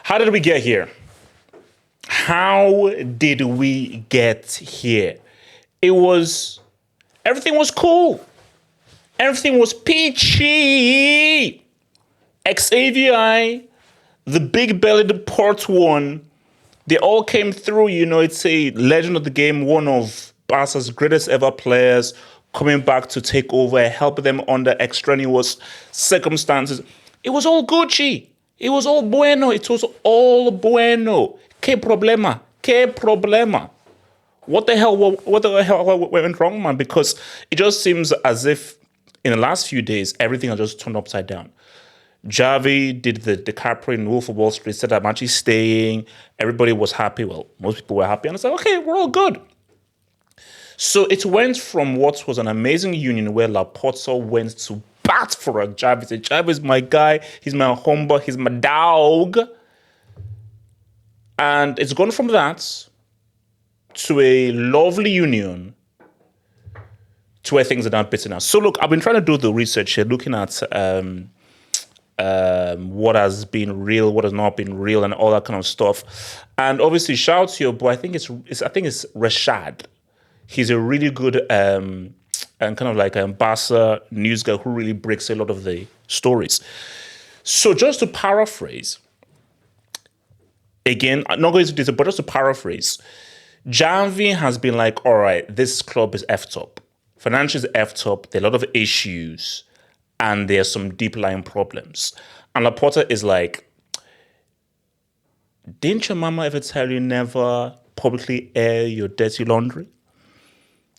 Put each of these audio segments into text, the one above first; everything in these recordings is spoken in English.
How did we get here? How did we get here? Everything was cool. Everything was peachy. Xavi, the big bellied port one, they all came through. It's a legend of the game, one of Barca's greatest ever players coming back to take over, help them under extraneous circumstances. It was all Gucci. It was all bueno. It was all bueno. Que problema. Que problema. What the hell went wrong, man? Because it just seems as if in the last few days, everything has just turned upside down. Xavi did the DiCaprio in Wolf of Wall Street, said I'm actually staying. Everybody was happy. Well, most people were happy. And I said, okay, we're all good. So it went from what was an amazing union where Laporta went to bat for a Xavi. He said, Xavi is my guy. He's my humble. He's my dog. And it's gone from that to a lovely union to where things are now bitter now. So look, I've been trying to do the research here, looking at what has been real, what has not been real, and all that kind of stuff. And obviously, shout out to your boy. I think it's Rashad. He's a really good and kind of like a Barca news guy who really breaks a lot of the stories. So just to paraphrase, again, I'm not going to do this, but just to paraphrase, Xavi has been like, all right, this club is effed up. Financials is effed up. There are a lot of issues. And there are some deep-lying problems. And Laporta is like, didn't your mama ever tell you never publicly air your dirty laundry?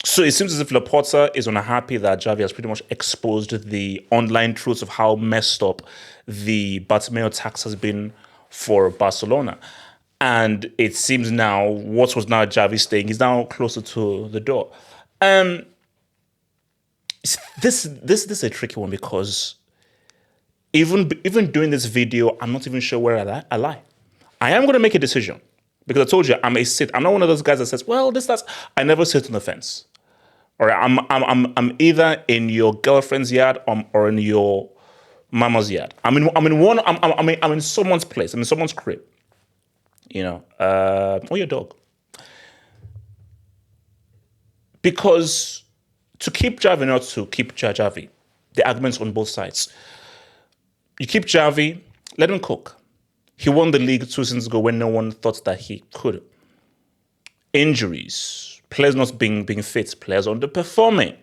So it seems as if Laporta is unhappy that Xavi has pretty much exposed the online truths of how messed up the Bartomeu tax has been for Barcelona. And it seems now, what was now Xavi staying, is now closer to the door. This is a tricky one because even doing this video, I'm not even sure where I lie. I am going to make a decision because I told you I'm not one of those guys that says, well, that's. I never sit on the fence. All right, I'm either in your girlfriend's yard or in your mama's yard. I'm in someone's place. I'm in someone's crib. Or your dog. Because to keep Xavi, not to keep Xavi, the arguments on both sides. You keep Xavi, let him cook. He won the league 2 seasons ago when no one thought that he could. Injuries, players not being fit, players underperforming.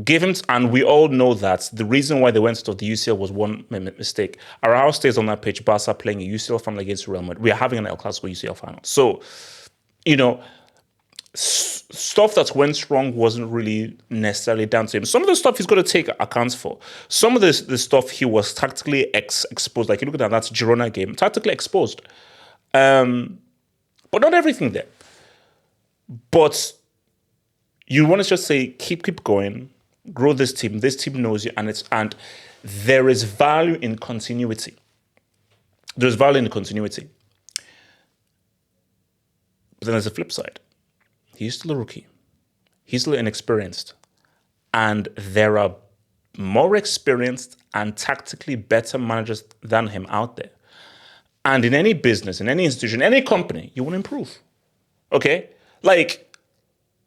Give him, and we all know that the reason why they went to the UCL was one mistake. Araujo stays on that pitch, Barca playing a UCL final against Real Madrid. We are having an El Clasico UCL final. So, stuff that went wrong wasn't really necessarily down to him. Some of the stuff he's got to take accounts for. Some of the stuff he was tactically exposed. Like you look at that's Girona game, tactically exposed. But not everything there. But you want to just say, keep going, grow this team. This team knows you, and there is value in continuity. There's value in continuity. But then there's a flip side. He's still a rookie. He's still inexperienced. And there are more experienced and tactically better managers than him out there. And in any business, in any institution, any company, you want to improve. Okay? Like,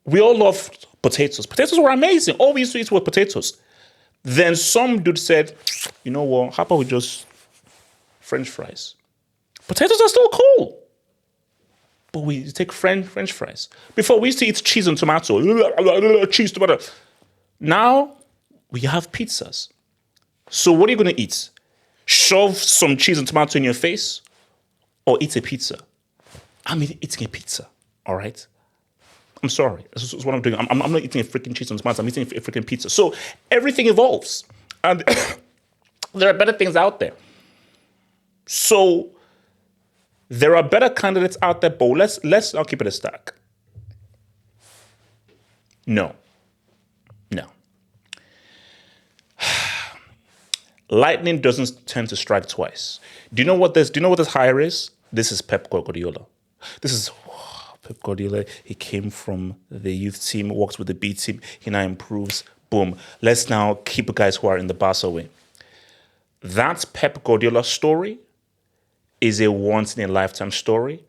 we all loved potatoes. Potatoes were amazing. All we used to eat were potatoes. Then some dude said, you know what, how about we just French fries? Potatoes are still cool. But we take French fries. Before, we used to eat cheese and tomato. Cheese, tomato. Now, we have pizzas. So what are you going to eat? Shove some cheese and tomato in your face? Or eat a pizza? I'm eating a pizza, all right? I'm sorry. This is what I'm doing. I'm not eating a freaking cheese and tomato. I'm eating a freaking pizza. So everything evolves. And there are better things out there. So there are better candidates out there, but let's not keep it a stack. No. Lightning doesn't tend to strike twice. Do you know what this hire is? This is Pep Guardiola. This is Pep Guardiola. He came from the youth team, works with the B team. He now improves. Boom. Let's now keep guys who are in the Barca way. That Pep Guardiola story is a once-in-a-lifetime story,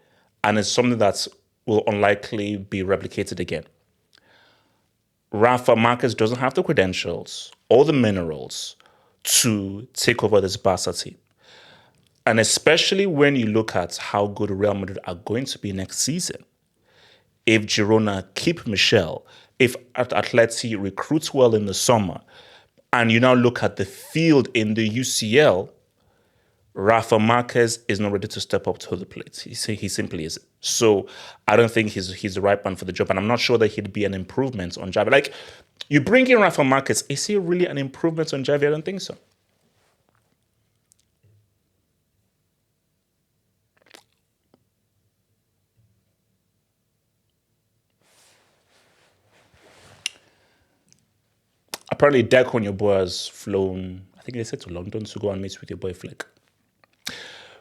and it's something that will unlikely be replicated again. Rafa Marquez doesn't have the credentials or the minerals to take over this Barca team. And especially when you look at how good Real Madrid are going to be next season. If Girona keep Michel, if Atleti recruits well in the summer, and you now look at the field in the UCL, Rafa Marquez is not ready to step up to the plate. He simply isn't. So I don't think he's the right man for the job. And I'm not sure that he'd be an improvement on Xavi. Like, you bring in Rafa Marquez, is he really an improvement on Xavi? I don't think so. Apparently, Deco, your boy, has flown, I think they said, to London to go and meet with your boy Flick.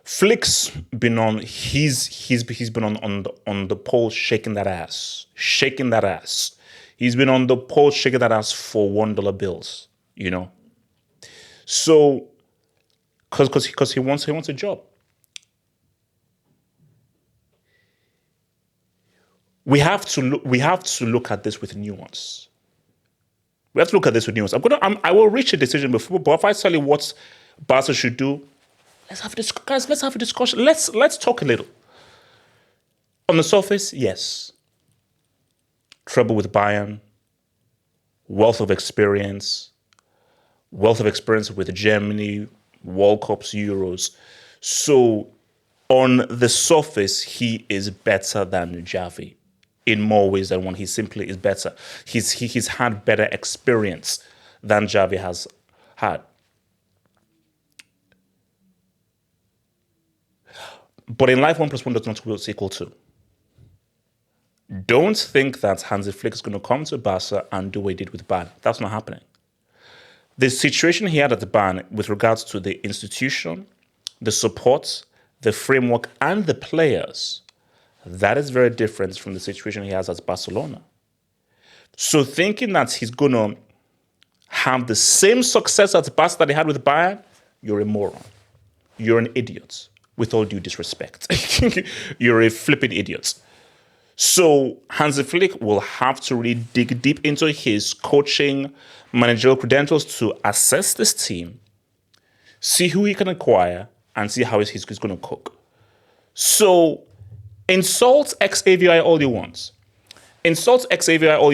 Flick's been on. He's been on the pole shaking that ass. He's been on the pole shaking that ass for $1 bills. You know. So, because he wants a job. We have to look at this with nuance. I will reach a decision before, but if I tell you what Barca should do, let's have a discussion. Let's talk a little. On the surface, yes. Trouble with Bayern, wealth of experience with Germany, World Cups, Euros. So on the surface, he is better than Xavi in more ways than one. He simply is better. He's had better experience than Xavi has had. But in life, 1 + 1 does not equal 2. Don't think that Hansi Flick is going to come to Barca and do what he did with Bayern. That's not happening. The situation he had at the Bayern with regards to the institution, the support, the framework, and the players, that is very different from the situation he has at Barcelona. So thinking that he's going to have the same success at Barca that he had with Bayern, you're a moron. You're an idiot. With all due disrespect. You're a flipping idiot. So Hansi Flick will have to really dig deep into his coaching, managerial credentials to assess this team, see who he can acquire, and see how he's going to cook. So insult Xavi all you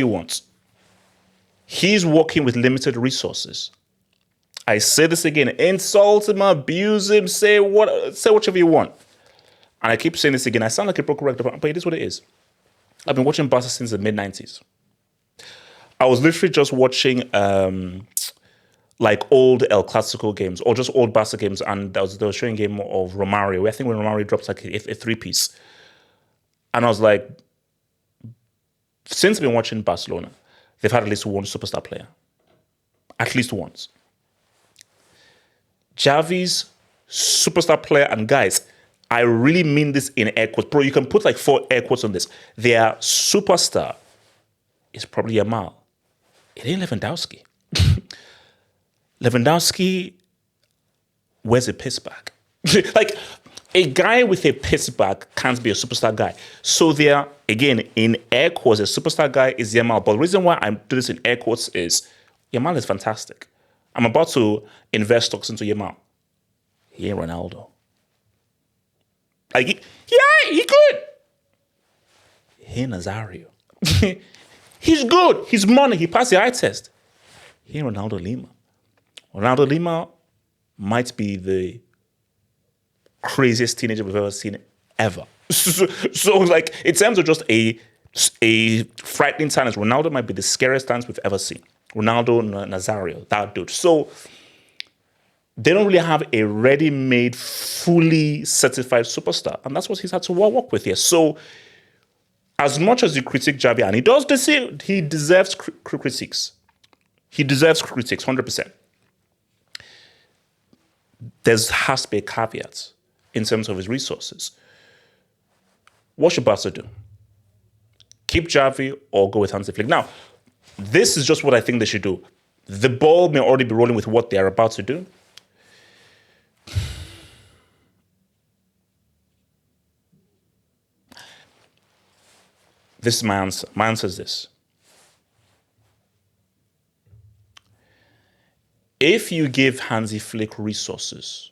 want. He's working with limited resources. I say this again, insult him, abuse him, say whatever you want. And I keep saying this again. I sound like a broken record, but it is what it is. I've been watching Barca since the mid-90s. I was literally just watching like old El Clasico games or just old Barca games, and they were showing a game of Romario. I think when Romario drops like a three-piece. And I was like, since I've been watching Barcelona, they've had at least one superstar player. At least once. Xavi's superstar player, and guys, I really mean this in air quotes. Bro, you can put like 4 air quotes on this. Their superstar is probably Yamal. It ain't Lewandowski. Lewandowski wears a piss bag. Like, a guy with a piss bag can't be a superstar guy. So there, again, in air quotes, a superstar guy is Yamal. But the reason why I'm doing this in air quotes is Yamal is fantastic. I'm about to invest stocks into Yamal. He ain't Ronaldo. Like, he good. He ain't Nazario. He's good. He's money. He passed the eye test. He ain't Ronaldo Lima. Ronaldo Lima might be the craziest teenager we've ever seen ever. So like, in terms of just a frightening talent, Ronaldo might be the scariest talent we've ever seen. Ronaldo Nazario, that dude. So they don't really have a ready-made, fully certified superstar. And that's what he's had to work with here. So as much as you critique Xavi, and he does deceive, he deserves critiques. He deserves critiques, 100%. There has to be a caveat in terms of his resources. What should Barca do? Keep Xavi or go with Hansi Flick? Now, this is just what I think they should do. The ball may already be rolling with what they are about to do. This is my answer. My answer is this. If you give Hansi Flick resources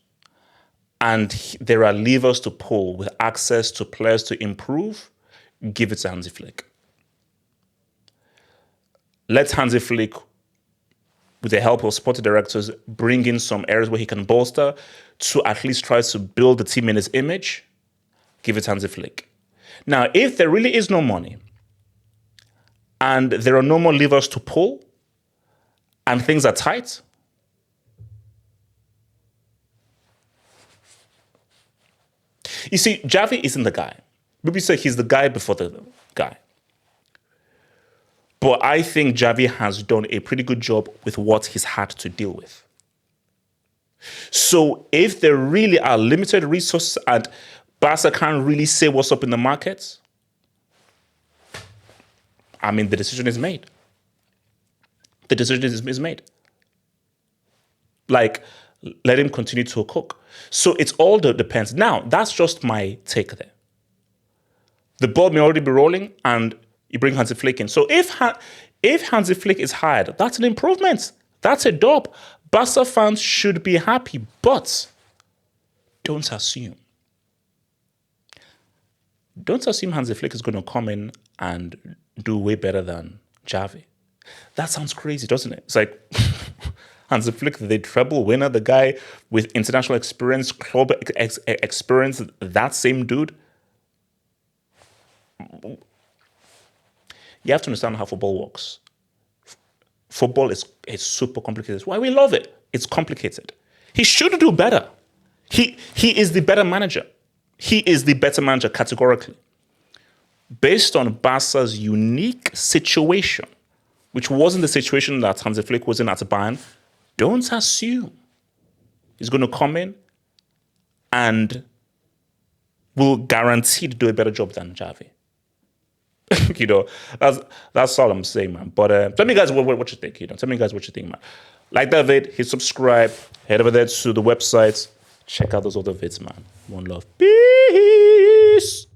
and there are levers to pull with access to players to improve, give it to Hansi Flick. Let Hansi Flick, with the help of sporting directors, bring in some areas where he can bolster to at least try to build the team in his image. Give it to Hansi Flick. Now, if there really is no money and there are no more levers to pull and things are tight, you see, Xavi isn't the guy. Maybe say he's the guy before the guy. But I think Xavi has done a pretty good job with what he's had to deal with. So if there really are limited resources and Barca can't really say what's up in the market, I mean, the decision is made. The decision is made. Like, let him continue to cook. So it's all depends. Now, that's just my take there. The ball may already be rolling and you bring Hansi Flick in. So if Hansi Flick is hired, that's an improvement. That's a dub. Barca fans should be happy, but don't assume. Don't assume Hansi Flick is going to come in and do way better than Xavi. That sounds crazy, doesn't it? It's like Hansi Flick, the treble winner, the guy with international experience, club experience, that same dude. You have to understand how football works. Football is super complicated. That's why we love it. It's complicated. He should do better. He is the better manager. He is the better manager categorically. Based on Barca's unique situation, which wasn't the situation that Hansi Flick was in at Bayern, don't assume he's going to come in and will guarantee to do a better job than Xavi. You know, that's all I'm saying, man. But tell me guys what you think. You know, tell me guys what you think, man. Like that vid, hit subscribe, head over there to the website, check out those other vids, man. One love, peace.